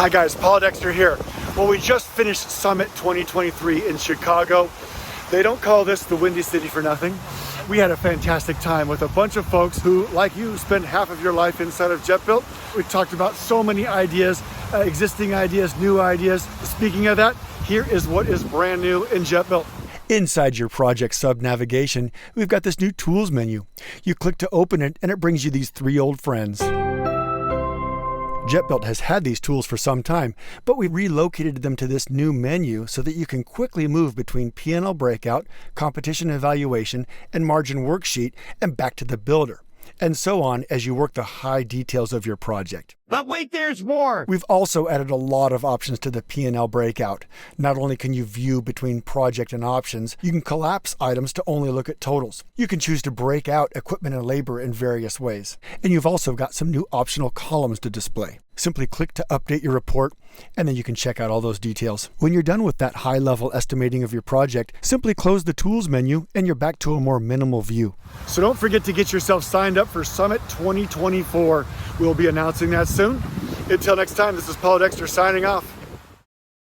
Hi guys, Paul Dexter here. Well, we just finished Summit 2023 in Chicago. They don't call this the Windy City for nothing. We had a fantastic time with a bunch of folks who, like you, spend half of your life inside of Jetbuilt. We talked about so many ideas, existing ideas, new ideas. Speaking of that, here is what is brand new in Jetbuilt. Inside your project sub-navigation, we've got this new tools menu. You click to open it and it brings you these three old friends. Jetbuilt has had these tools for some time, but we relocated them to this new menu so that you can quickly move between P&L Breakout, Competition Evaluation, and Margin Worksheet, and back to the Builder, and so on as you work the high details of your project. But wait, there's more! We've also added a lot of options to the P&L Breakout. Not only can you view between project and options, you can collapse items to only look at totals. You can choose to break out equipment and labor in various ways. And you've also got some new optional columns to display. Simply click to update your report, and then you can check out all those details. When you're done with that high-level estimating of your project, simply close the Tools menu, and you're back to a more minimal view. So don't forget to get yourself signed up for Summit 2024. We'll be announcing that soon. Until next time, this is Paul Dexter signing off.